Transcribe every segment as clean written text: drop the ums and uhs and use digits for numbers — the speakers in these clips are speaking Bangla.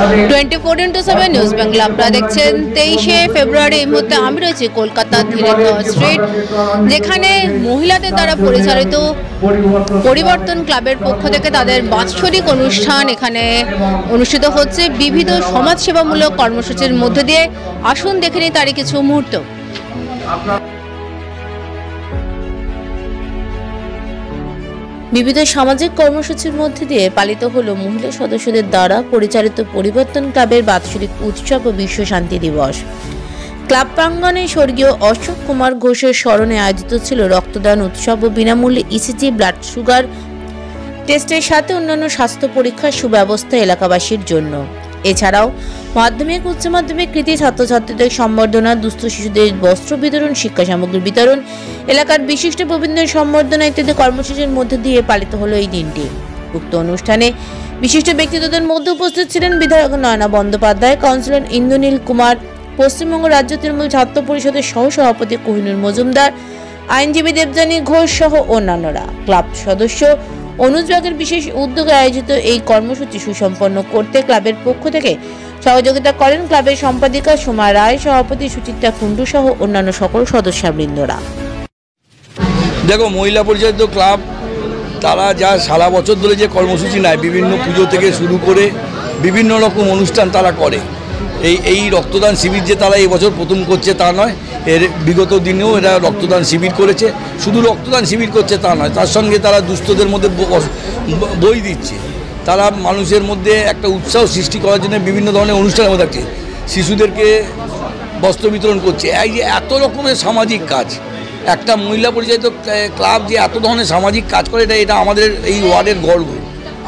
24x7 নিউজ বাংলা আপনারা দেখছেন 23শে ফেব্রুয়ারি। এই মুহূর্তে আমি রয়েছি কলকাতার ধীরেন্দ্র স্ট্রিট, যেখানে মহিলাদের দ্বারা পরিচালিত পরিবর্তন ক্লাবের পক্ষ থেকে তাদের বাৎসরিক অনুষ্ঠান এখানে অনুষ্ঠিত হচ্ছে বিবিধ সমাজসেবামূলক কর্মসূচির মধ্যে দিয়ে। আসুন দেখে নিই তারই কিছু মুহূর্ত। বিবিধ সামাজিক কর্মসূচির মধ্যে দিয়ে পালিত হলো মহিলা সদস্যদের দ্বারা পরিচালিত পরিবর্তন ক্লাবের বাৎসরিক উৎসব ও বিশ্ব শান্তি দিবস। ক্লাব প্রাঙ্গণে স্বর্গীয় অশোক কুমার ঘোষের স্মরণে আয়োজিত ছিল রক্তদান উৎসব ও বিনামূল্যে ইসিজি, ব্লাড সুগার টেস্টের সাথে অন্যান্য স্বাস্থ্য পরীক্ষার সুব্যবস্থা এলাকাবাসীর জন্য। এছাড়াও মাধ্যমিক উচ্চ মাধ্যমিক কৃতি ছাত্রছাত্রীদের সম্বর্ধনা, দুস্থ শিশুদের বস্ত্র বিতরণ, শিক্ষা সামগ্রী বিতরণ, এলাকার বিশিষ্ট প্রবীণদের সম্বর্ধনা ইত্যাদি কর্মসূচির মধ্যে দিয়ে পালিত হলো এই দিনটি। উক্ত অনুষ্ঠানে বিশিষ্ট ব্যক্তিত্বদের মধ্যে উপস্থিত ছিলেন বিধায়ক নয়না বন্দ্যোপাধ্যায়, কাউন্সিলর ইন্দ্রনীল কুমার, পশ্চিমবঙ্গ রাজ্য তৃণমূল ছাত্র পরিষদের সহসভাপতি কোহিনুর মজুমদার, আইনজীবী দেবযানী ঘোষ সহ অন্যান্যরা। ক্লাব সদস্য অনুজ বাগের বিশেষ উদ্যোগে আয়োজিত এই কর্মসূচি সুসম্পন্ন করতে ক্লাবের পক্ষ থেকে সহযোগিতা করেন ক্লাবের সম্পাদিকা সোমা রায়, সভাপতি সুচিত্রা কুণ্ডু সহ অন্যান্য সকল সদস্যবৃন্দরা। দেখো, মহিলা পরিচালিত ক্লাব তারা যা সারা বছর ধরে যে কর্মসূচি নেয়, বিভিন্ন পুজো থেকে শুরু করে বিভিন্ন রকম অনুষ্ঠান তারা করে। এই রক্তদান শিবির যে তারা এই বছর প্রথম করছে তা নয়, এর বিগত দিনেও এরা রক্তদান শিবির করেছে। শুধু রক্তদান শিবির করছে তা নয়, তার সঙ্গে তারা দুস্থদের মধ্যে বই দিচ্ছে। তারা মানুষের মধ্যে একটা উৎসাহ সৃষ্টি করার জন্য বিভিন্ন ধরনের অনুষ্ঠানের মধ্যে থাকছে। শিশুদেরকে বস্ত্র বিতরণ করছে। এই যে এত রকমের সামাজিক কাজ, একটা মহিলা পরিচালিত ক্লাব যে এত ধরনের সামাজিক কাজ করে, এটা আমাদের এই ওয়ার্ডের গর্ব।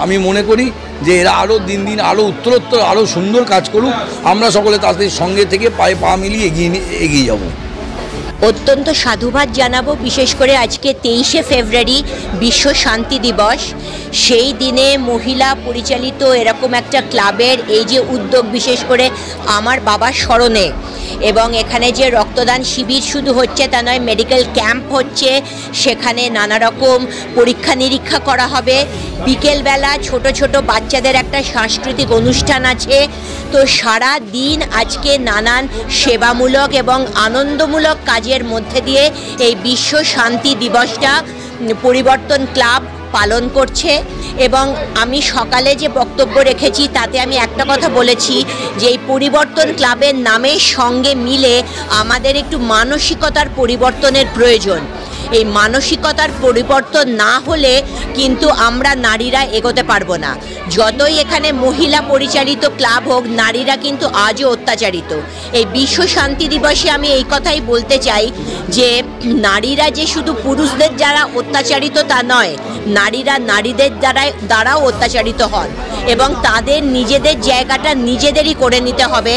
আমি মনে করি যে এরা আরও দিন দিন আরও উত্তরোত্তর আরও সুন্দর কাজ করুক, আমরা সকলে তাদের সঙ্গে থেকে পায়ে পা মিলিয়ে এগিয়ে যাব। অত্যন্ত সাধুবাদ জানাবো, বিশেষ করে আজকে 23শে ফেব্রুয়ারি বিশ্ব শান্তি দিবস। সেই দিনে মহিলা পরিচালিত এরকম একটা ক্লাবের এই যে উদ্যোগ, বিশেষ করে আমার বাবার স্মরণে, এবং এখানে যে রক্তদান শিবির শুধু হচ্ছে তা নয়, মেডিকেল ক্যাম্প হচ্ছে, সেখানে নানা রকম পরীক্ষা নিরীক্ষা করা হবে। বিকেলবেলা ছোট ছোট বাচ্চাদের একটা সাংস্কৃতিক অনুষ্ঠান আছে। তো সারা দিন আজকে নানান সেবামূলক এবং আনন্দমূলক কাজের মধ্যে দিয়ে এই বিশ্ব শান্তি দিবসটা পরিবর্তন ক্লাব পালন করছে। এবং আমি সকালে যে বক্তব্য রেখেছি তাতে আমি একটা কথা বলেছি যে এই পরিবর্তন ক্লাবের নামের সঙ্গে মিলে আমাদের একটু মানসিকতার পরিবর্তনের প্রয়োজন। এই মানসিকতার পরিবর্তন না হলে কিন্তু আমরা নারীরা এগোতে পারবো না। যতই এখানে মহিলা পরিচালিত ক্লাব হোক, নারীরা কিন্তু আজও অত্যাচারিত। এই বিশ্ব শান্তি দিবসে আমি এই কথাই বলতে চাই যে নারীরা যে শুধু পুরুষদের যারা অত্যাচারিত তা নয়, নারীরা নারীদের দ্বারাও অত্যাচারিত হন, এবং তাদের নিজেদের জায়গাটা নিজেদেরই করে নিতে হবে।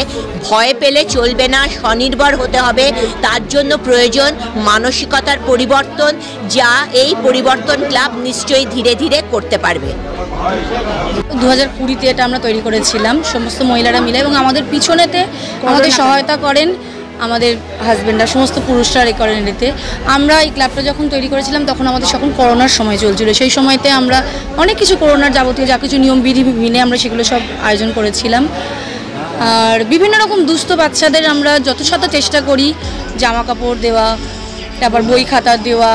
ভয় পেলে চলবে না, স্বনির্ভর হতে হবে। তার জন্য প্রয়োজন মানসিকতার পরিবর্তন, যা এই পরিবর্তন ক্লাব নিশ্চয়ই ধীরে ধীরে করতে পারবে। 2020-তে এটা আমরা তৈরি করেছিলাম সমস্ত মহিলারা মিলে, এবং আমাদের পিছনেতে আমাদের সহায়তা করেন আমাদের হাজব্যান্ডরা, সমস্ত পুরুষরা এই করেন এতে। আমরা এই ক্লাবটা যখন তৈরি করেছিলাম তখন আমাদের যখন করোনার সময় চলছিল, সেই সময়তে আমরা অনেক কিছু করোনার যাবতীয় যা কিছু নিয়মবিধি মেনে আমরা সেগুলো সব আয়োজন করেছিলাম। আর বিভিন্ন রকম দুস্থ বাচ্চাদের আমরা যথাসাধ্য চেষ্টা করি জামা কাপড় দেওয়া, তারপর বই খাতা দেওয়া,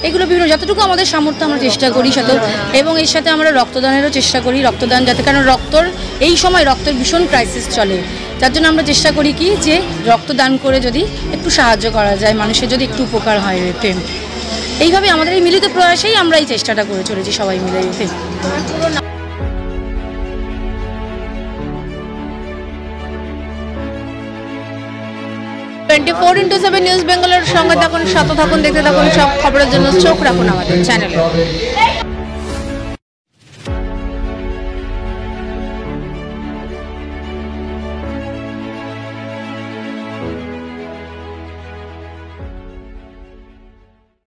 এগুলো বিভিন্ন যতটুকু আমাদের সামর্থ্য আমরা চেষ্টা করি সাথে। এবং এর সাথে আমরা রক্তদানেরও চেষ্টা করি, রক্তদান যাতে, কারণ এই সময় রক্তের ভীষণ ক্রাইসিস চলে, যার জন্য আমরা চেষ্টা করি কি যে রক্তদান করে যদি একটু সাহায্য করা যায়, মানুষের যদি একটু উপকার হয় এতে। এইভাবে আমাদের এই মিলিত প্রয়াসেই আমরা এই চেষ্টাটা করে চলেছি সবাই মিলে এতে। 24x7 নিউজ বেঙ্গলের সঙ্গে থাকুন, সাথে থাকুন, দেখতে থাকুন, সব খবরের জন্য চোখ রাখুন আমাদের চ্যানেলে।